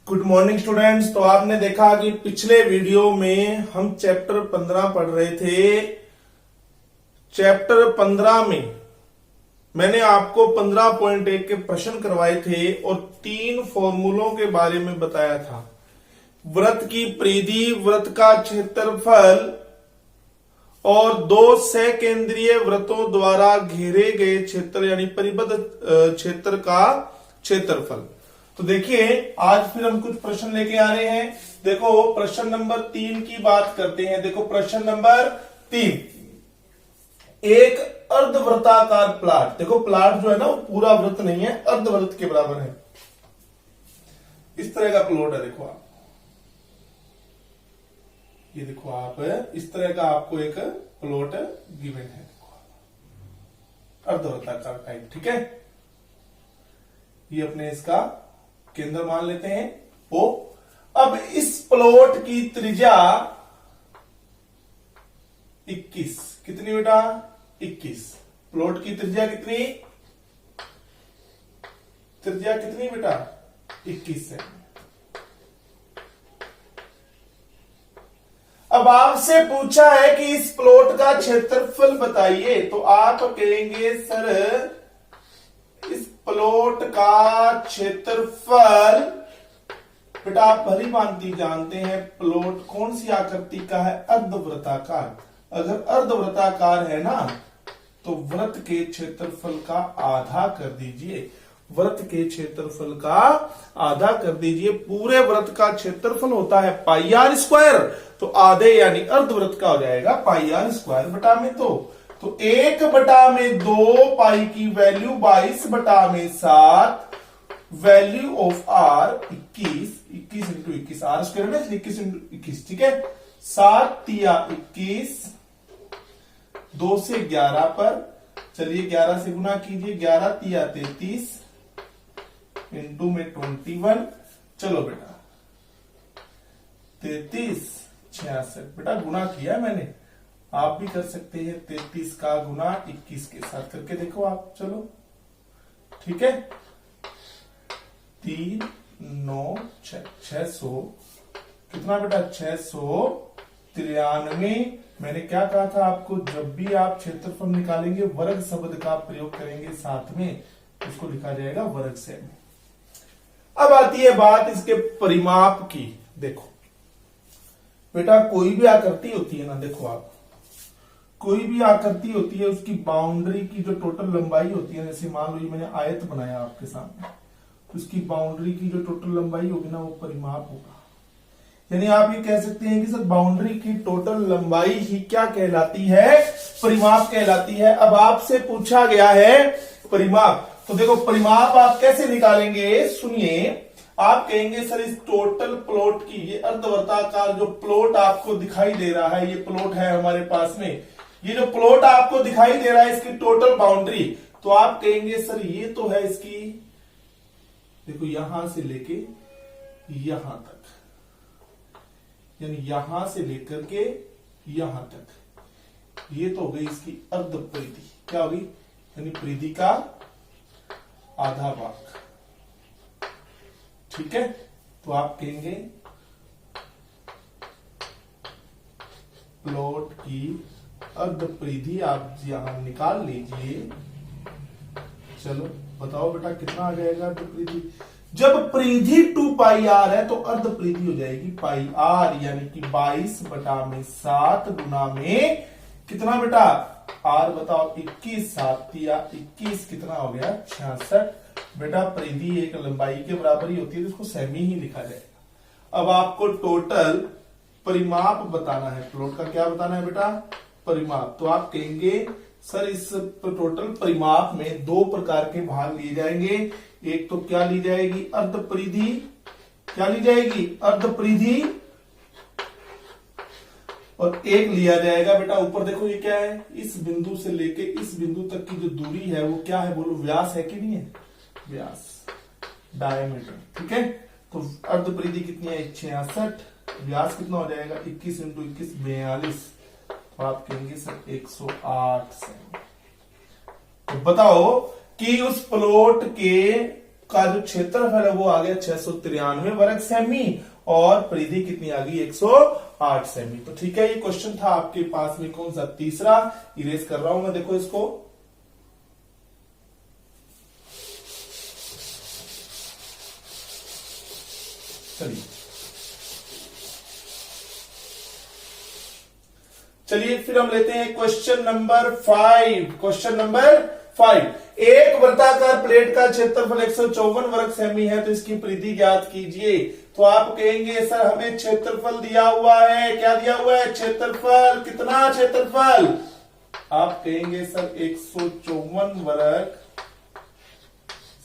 Good morning students. तो आपने देखा कि पिछले वीडियो में हम चैप्टर 15 पढ़ रहे थे। चैप्टर 15 में मैंने आपको 15.1 के प्रश्न करवाए थे और 3 फॉर्मूलों के बारे में बताया था। वृत्त की परिधि, वृत्त का क्षेत्रफल और 2 सकेंद्रीय वृत्तों द्वारा घेरे गए क्षेत्र यानी परिबद्ध क्षेत्र का क्षेत्रफल। तो देखिए आज फिर हम कुछ प्रश्न लेके आ रहे हैं। देखो प्रश्न नंबर 3 की बात करते हैं। देखो प्रश्न नंबर 3, एक अर्धवृत्ताकार प्लाट। देखो प्लाट जो है ना वो पूरा वृत्त नहीं है, अर्धवृत्त के बराबर है। इस तरह का प्लॉट है। देखो आप ये देखो आप इस तरह का आपको एक प्लॉट गिवन है। देखो अर्धवृत्ताकार टाइप, ठीक है। ये अपने इसका केंद्र मान लेते हैं ओ। अब इस प्लॉट की त्रिज्या 21, कितनी बेटा 21। प्लॉट की त्रिज्या कितनी, त्रिज्या कितनी बेटा 21 है। अब आपसे पूछा है कि इस प्लॉट का क्षेत्रफल बताइए, तो आप कहेंगे सर इस प्लॉट का क्षेत्रफल, बेटा आप भली भांति जानते हैं प्लॉट कौन सी आकृति का है, अर्धवृत्ताकार। अगर अर्धवृत्ताकार है ना तो वृत्त के क्षेत्रफल का आधा कर दीजिए, वृत्त के क्षेत्रफल का आधा कर दीजिए। पूरे वृत्त का क्षेत्रफल होता है पाई आर स्क्वायर, तो आधे यानी अर्धवृत्त का हो जाएगा पाई आर स्क्वायर बटा में तो 1/2 पाई की value 22/7, value of r 21 into 21, r square में 21 इंटू 21, ठीक है। 7 तिया 21, 2 से 11 पर चलिए 11 से गुना कीजिए, 11 तिया 33 इंटू में 21। चलो बेटा 33 66, बेटा गुना किया मैंने, आप भी कर सकते हैं। 33 का गुना 21 के साथ करके देखो आप, चलो ठीक है। 3 9 600 कितना बेटा 693। मैंने क्या कहा था आपको, जब भी आप क्षेत्रफल निकालेंगे वर्ग शब्द का प्रयोग करेंगे साथ में, उसको लिखा जाएगा वर्ग से। अब आती है बात इसके परिमाप की। देखो बेटा कोई भी आकृति होती है ना, देखो आप कोई भी आकृति होती है उसकी बाउंड्री की जो टोटल लंबाई होती है, जैसे मान लो ये मैंने आयत बनाया आपके सामने, तो उसकी बाउंड्री की जो टोटल लंबाई होगी ना वो परिमाप होगा। यानी आप ये कह सकते हैं कि सर बाउंड्री की टोटल लंबाई ही क्या कहलाती है, परिमाप कहलाती है। अब आपसे पूछा गया है परिमाप, तो देखो परिमाप आप कैसे निकालेंगे, सुनिए। आप कहेंगे सर इस टोटल प्लॉट की, ये अर्धवृत्ताकार जो प्लॉट आपको दिखाई दे रहा है, ये प्लॉट है हमारे पास में, ये जो प्लॉट आपको दिखाई दे रहा है इसकी टोटल बाउंड्री, तो आप कहेंगे सर ये तो है इसकी, देखो यहां से लेके यहां तक, यानी यहां से लेकर के यहां तक, ये तो हो गई इसकी अर्ध परिधि। क्या होगी, यानी परिधि का आधा भाग, ठीक है। तो आप कहेंगे प्लॉट की अर्ध परिधि आप यहां निकाल लीजिए। चलो बताओ बेटा कितना आ जाएगा अर्ध परिधि। जब परिधि 2 पाई आर है तो अर्ध परिधि हो जाएगी पाई आर, यानी कि 22/7 गुना में कितना बेटा आर बताओ 21, 7 या 21 कितना हो गया 66। बेटा परिधि एक लंबाई के बराबर ही होती है तो इसको सेमी ही लिखा जाएगा। अब आपको टोटल परिमाप बताना है, प्लॉट का क्या बताना है बेटा, परिमाप। तो आप कहेंगे सर इस टोटल परिमाप में 2 प्रकार के भाग लिए जाएंगे। एक तो क्या ली जाएगी अर्ध परिधि, क्या ली जाएगी अर्ध परिधि, और एक लिया जाएगा बेटा ऊपर देखो ये क्या है, इस बिंदु से लेके इस बिंदु तक की जो दूरी है वो क्या है, बोलो व्यास है कि नहीं है, व्यास डायमीटर, ठीक है। तो अर्ध परिधि कितनी है 66, व्यास कितना हो जाएगा 21 इंटू 21 42, तो आप कहेंगे सर 108 से। तो बताओ कि उस प्लॉट के का जो क्षेत्रफल है वो आ गया 693 वर्ग सेमी और परिधि कितनी आ गई 108 सेमी। तो ठीक है, ये क्वेश्चन था आपके पास में कौन सा, तीसरा। इरेज कर रहा हूं मैं, देखो इसको। चलिए फिर हम लेते हैं क्वेश्चन नंबर 5। क्वेश्चन नंबर 5, एक वृत्ताकार प्लेट का क्षेत्रफल 154 वर्ग सेमी है, तो इसकी परिधि ज्ञात कीजिए। तो आप कहेंगे सर हमें क्षेत्रफल दिया हुआ है, क्या दिया हुआ है, क्षेत्रफल। कितना क्षेत्रफल, आप कहेंगे सर 154 वर्ग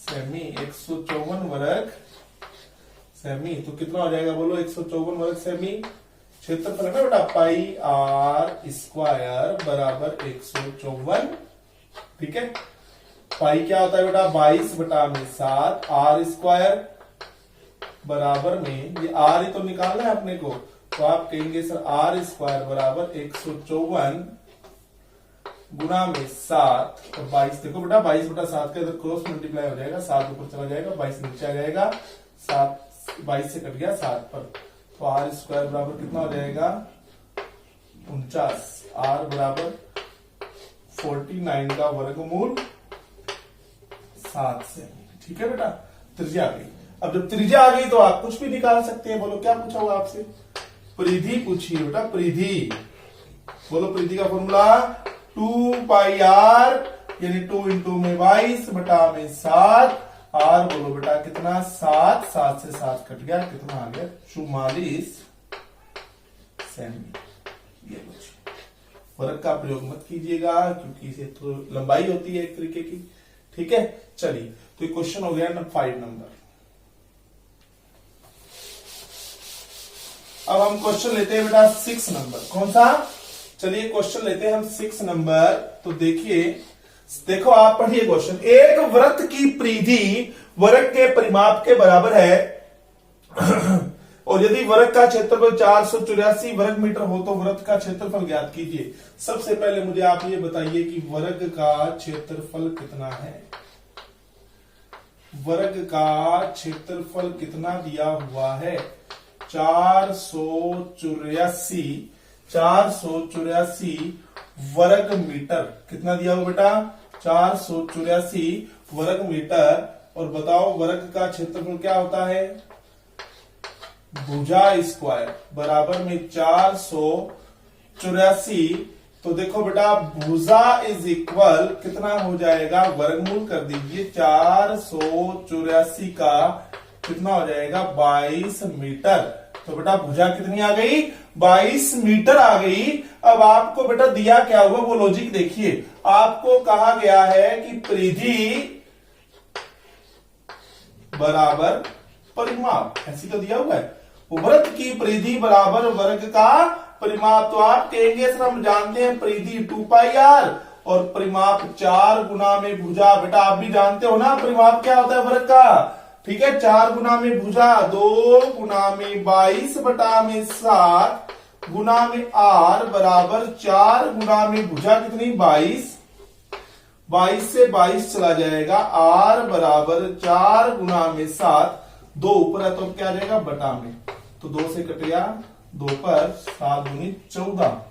सेमी, 154 वर्ग सेमी। तो कितना हो जाएगा बोलो, 154 वर्ग सेमी। क्षेत्रफल है ना बेटा, पाई आर स्क्वायर बराबर 154। ठीक है, पाई क्या होता है बेटा, 22/7 आर स्क्वायर बराबर में, ये आर ही तो निकालना है अपने को। तो आप कहेंगे सर आर स्क्वायर बराबर 154 गुना में 7 और 22। देखो बेटा 22/7 का इधर क्रॉस मल्टीप्लाई हो जाएगा, 7 ऊपर चला जाएगा, 22 नीचे आ जाएगा, 7 22 से कट गया 7 पर। तो आर स्क्वायर बराबर कितना हो जाएगा 49, आर बराबर 49 का वर्गमूल 7 से। ठीक है बेटा, त्रिज्या आ गई। अब जब त्रिज्या आ गई तो आप कुछ भी निकाल सकते हैं। बोलो क्या पूछा होगा आपसे, परिधि पूछिए बेटा, परिधि। बोलो परिधि का फॉर्मूला 2 पाई आर, यानी 2 इंटू में 22 बटा में 7, आर बोलो बेटा कितना 7, 7 से 7 कट गया, कितना आ गया 44 सेमी। ये वर्ग का प्रयोग मत कीजिएगा क्योंकि इसे तो लंबाई होती है एक तरीके की। ठीक है, चलिए तो ये क्वेश्चन हो गया 5 नंबर। अब हम क्वेश्चन लेते हैं बेटा 6 नंबर। कौन सा, चलिए क्वेश्चन लेते हैं हम 6 नंबर। तो देखिए, देखो आप पढ़िए क्वेश्चन। एक वृत्त की परिधि वर्ग के परिमाप के बराबर है और यदि वर्ग का क्षेत्रफल 484 वर्ग मीटर हो तो वृत्त का क्षेत्रफल ज्ञात कीजिए। सबसे पहले मुझे आप ये बताइए कि वर्ग का क्षेत्रफल कितना है। वर्ग का क्षेत्रफल कितना दिया हुआ है, 484 वर्ग मीटर। कितना दिया हुआ बेटा, 484 वर्ग मीटर। और बताओ वर्ग का क्षेत्रफल क्या होता है, भुजा स्क्वायर बराबर में 484। तो देखो बेटा भुजा इज इक्वल कितना हो जाएगा, वर्गमूल कर दीजिए 484 का कितना हो जाएगा 22 मीटर। तो बेटा भुजा कितनी आ गई, 22 मीटर आ गई। अब आपको बेटा दिया क्या हुआ वो लॉजिक देखिए। आपको कहा गया है कि परिधि बराबर परिमाप, ऐसी तो दिया हुआ है। वृत्त की परिधि बराबर वर्ग का परिमाप। तो आप कहेंगे सर हम जानते हैं परिधि 2 पाई आर और परिमाप 4 गुना में भुजा। बेटा आप भी जानते हो ना परिमाप क्या होता है वर्ग का। ठीक है, 4 गुना में भुजा 2 गुना में 22 बटा में 7 गुना में आर बराबर 4 गुना में भुजा कितनी 22, 22 से 22 चला जाएगा, आर बराबर 4 गुना में 7, 2 ऊपर है तो क्या आ जाएगा बटा में, तो 2 से कट गया 2 पर 7 दूनी 14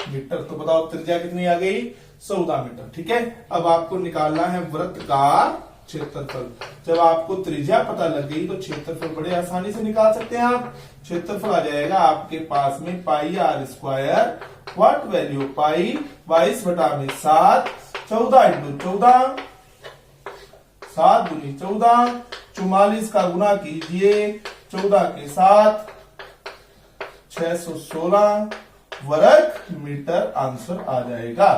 मीटर। तो बताओ त्रिज्या कितनी आ गई 14 मीटर। ठीक है, अब आपको निकालना है वृत्त का क्षेत्रफल। जब आपको त्रिज्या पता लग गई तो क्षेत्रफल बड़े आसानी से निकाल सकते हैं आप। क्षेत्रफल आ जाएगा आपके पास में pi r square, what value pi 22 बटा में 7, 14 इंटू 14, 7 दूनी 14, 44 का गुना कीजिए 14 के साथ 616 वर्ग मीटर आंसर आ जाएगा।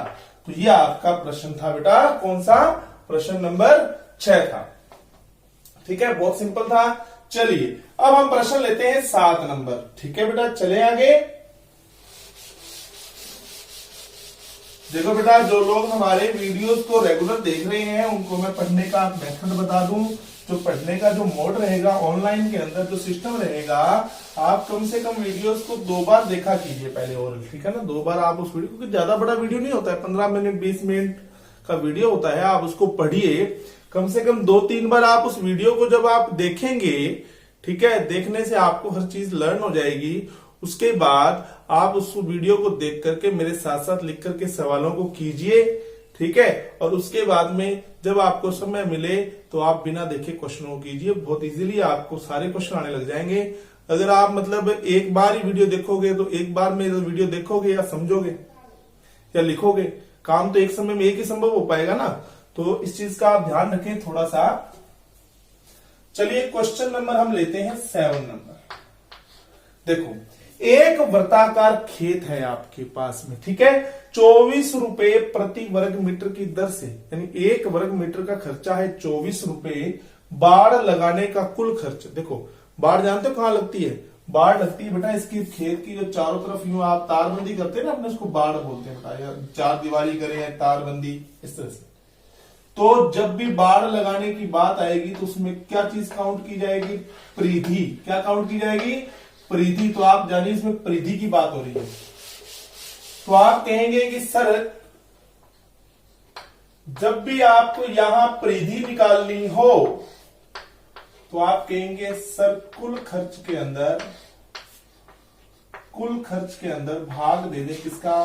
तो ये आपका प्रश्न था बेटा, कौन सा प्रश्न नंबर 6 था। ठीक है, बहुत सिंपल था। चलिए अब हम प्रश्न लेते हैं 7 नंबर। ठीक है बेटा, चले आगे। देखो बेटा, जो लोग हमारे वीडियोस को रेगुलर देख रहे हैं उनको मैं पढ़ने का मेथड बता दूं। जो पढ़ने का जो मोड रहेगा ऑनलाइन के अंदर जो सिस्टम रहेगा, आप कम से कम वीडियोस को 2 बार देखा कीजिए पहले ओरल। ठीक है ना, 2 बार आप उस वीडियो, क्योंकि ज्यादा बड़ा वीडियो नहीं होता है, 15 मिनट 20 मिनट का वीडियो होता है। आप उसको पढ़िए, कम से कम 2-3 बार आप उस वीडियो को जब आप देखेंगे, ठीक है, देखने से आपको हर चीज लर्न हो जाएगी। उसके बाद आप उस वीडियो को देख करके मेरे साथ साथ लिख करके सवालों को कीजिए, ठीक है। और उसके बाद में जब आपको समय मिले तो आप बिना देखे क्वेश्चनों को कीजिए, बहुत इजीली आपको सारे क्वेश्चन आने लग जाएंगे। अगर आप मतलब एक बार ही वीडियो देखोगे तो एक बार में वीडियो देखोगे या समझोगे या लिखोगे, काम तो एक समय में एक ही संभव हो पाएगा ना। तो इस चीज का आप ध्यान रखें थोड़ा सा। चलिए क्वेश्चन नंबर हम लेते हैं 7 नंबर। देखो, एक वृत्ताकार खेत है आपके पास में, ठीक है, 24 रुपए प्रति वर्ग मीटर की दर से, यानी 1 वर्ग मीटर का खर्चा है 24 रुपए। बाड़ लगाने का कुल खर्च, देखो बाड़ जानते हो कहां लगती है? बाड़ लगती है बेटा इसकी खेत की जो चारों तरफ यूं आप तारबंदी करते हैं ना, अपने उसको बाड़ बोलते हैं बेटा, या चार दीवारी करें या तारबंदी, इस तरह से। तो जब भी बाड़ लगाने की बात आएगी तो उसमें क्या चीज काउंट की जाएगी? परिधि। क्या काउंट की जाएगी? परिधि। तो आप जानिए इसमें परिधि की बात हो रही है। तो आप कहेंगे कि सर जब भी आपको यहां परिधि निकालनी हो तो आप कहेंगे सर कुल खर्च के अंदर भाग दे दें किसका?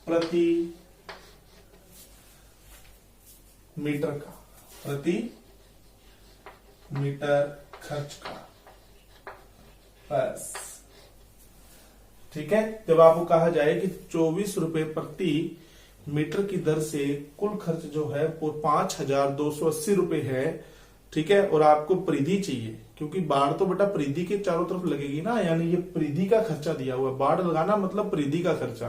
प्रति मीटर का, प्रति मीटर खर्च का, बस, ठीक है। जब आपको कहा जाए कि 24 रुपए प्रति मीटर की दर से कुल खर्च जो है वो 5,280 रुपए है, ठीक है, और आपको परिधि चाहिए, क्योंकि बाढ़ तो बेटा परिधि के चारों तरफ लगेगी ना, यानी ये परिधि का खर्चा दिया हुआ है। बाढ़ लगाना मतलब परिधि का खर्चा।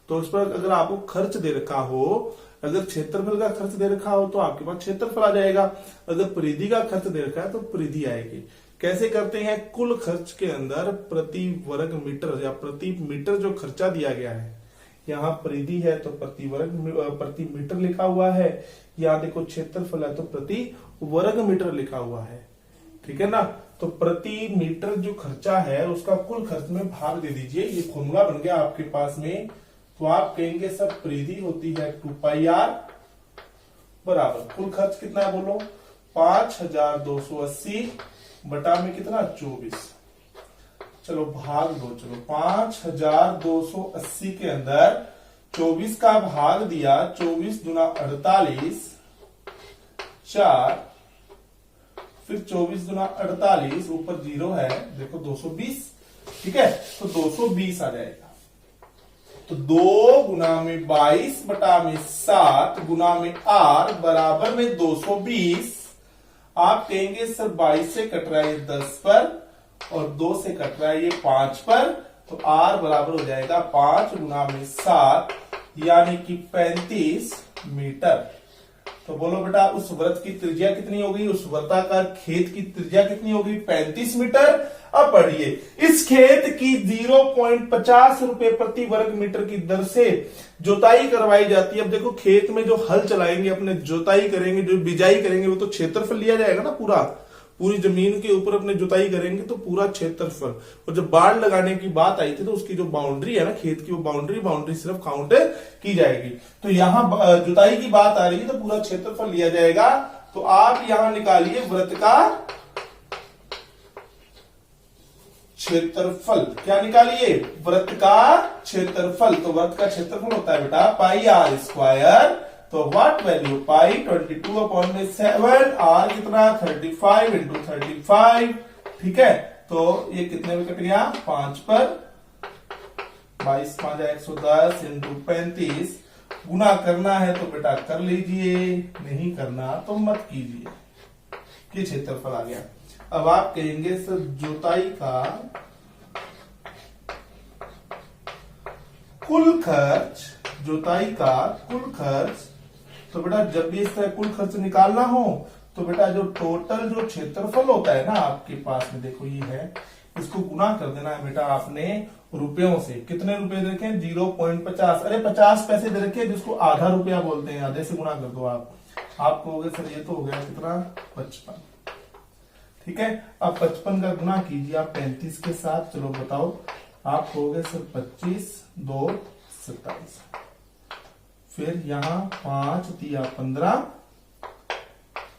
तो उस पर अगर आपको खर्च दे रखा हो, अगर क्षेत्रफल का खर्च दे रखा हो तो आपके पास क्षेत्रफल आ जाएगा, अगर परिधि का खर्च दे रखा है तो परिधि आएगी। कैसे करते हैं? कुल खर्च के अंदर प्रति वर्ग मीटर या प्रति मीटर जो खर्चा दिया गया है, यहाँ परिधि है तो प्रति मीटर लिखा हुआ है, यहाँ देखो क्षेत्रफल है तो प्रति वर्ग मीटर लिखा हुआ है, ठीक है ना। तो प्रति मीटर जो खर्चा है उसका कुल खर्च में भाग दे दीजिए। ये फॉर्मूला बन गया आपके पास में। तो आप कहेंगे सब परिधि होती है 2πr बराबर कुल खर्च कितना है बोलो? 5,280 बटा में कितना? 24। चलो भाग दो। चलो 5,280 के अंदर 24 का भाग दिया, 24 दूना 48, 4, फिर 24 दूना 48, ऊपर 0 है, देखो 220, ठीक है, तो 220 आ जाएगा। तो 2 गुना में 22 बटा में 7 गुना में r बराबर में 220। आप कहेंगे सर 22 से कट रहा है 10 पर और 2 से कट रहा है ये 5 पर, तो r बराबर हो जाएगा 5 गुना में 7 यानी कि 35 मीटर। तो बोलो बेटा उस वृत्त की त्रिज्या कितनी होगी? उस वृत्ताकार खेत की त्रिज्या कितनी होगी? 35 मीटर। अब पढ़िए, इस खेत की 0.50 रुपए प्रति वर्ग मीटर की दर से जोताई करवाई जाती है। अब देखो खेत में जो हल चलाएंगे, अपने जोताई करेंगे, जो बिजाई करेंगे, वो तो क्षेत्रफल लिया जाएगा ना, पूरी जमीन के ऊपर अपने जुताई करेंगे तो पूरा क्षेत्रफल। और जब बाढ़ लगाने की बात आई थी तो उसकी जो बाउंड्री है ना खेत की, वो बाउंड्री सिर्फ काउंट की जाएगी। तो यहाँ जुताई की बात आ रही है तो पूरा क्षेत्रफल लिया जाएगा। तो आप यहां निकालिए वृत्त का क्षेत्रफल। क्या निकालिए? वृत्त का क्षेत्रफल। तो वृत्त का क्षेत्रफल होता है बेटा πr²। तो व्हाट वैल्यू? पाई 22/7, r कितना? 35 इंटू 35, ठीक है। तो ये कितने में कट गया? 5 पर, 22 5 110 इंटू 35। गुना करना है तो बेटा कर लीजिए, नहीं करना तो मत कीजिए। ये क्षेत्रफल आ गया। अब आप कहेंगे सर जोताई का कुल खर्च, जोताई का कुल खर्च। तो बेटा जब भी इस तरह कुल खर्च निकालना हो तो बेटा जो टोटल जो क्षेत्रफल होता है ना आपके पास में, देखो ये है, इसको गुना कर देना है बेटा आपने रुपयों से। कितने रुपए दे रखे? 0.50। अरे 50 पैसे दे रखे जिसको आधा रुपया बोलते हैं, आधे से गुना कर दो आप। आपको हो गया सर ये तो हो गया कितना? 55, ठीक है। अब 55 का गुना कीजिए आप 35 के साथ। चलो बताओ, आप हो गए सर 25 2 27। फिर यहां 5 3 15,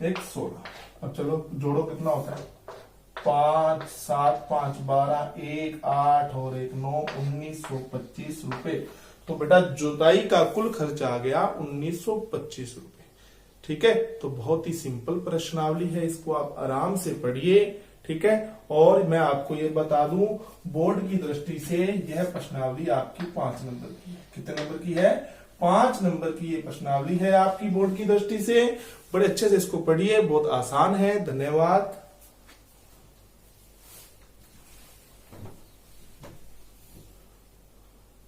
एक 16। अब चलो जोड़ो कितना होता है, 5 7 5 12, 1 8 और 1 9, 1925 रुपए। तो बेटा जुताई का कुल खर्च आ गया 1925 रुपए। ठीक है, तो बहुत ही सिंपल प्रश्नावली है, इसको आप आराम से पढ़िए। ठीक है, और मैं आपको ये बता दूं, बोर्ड की दृष्टि से यह प्रश्नावली आपकी 5 नंबर की है। कितने नंबर की है, 5 नंबर की ये प्रश्नावली है आपकी बोर्ड की दृष्टि से। बड़े अच्छे से इसको पढ़िए, बहुत आसान है। धन्यवाद।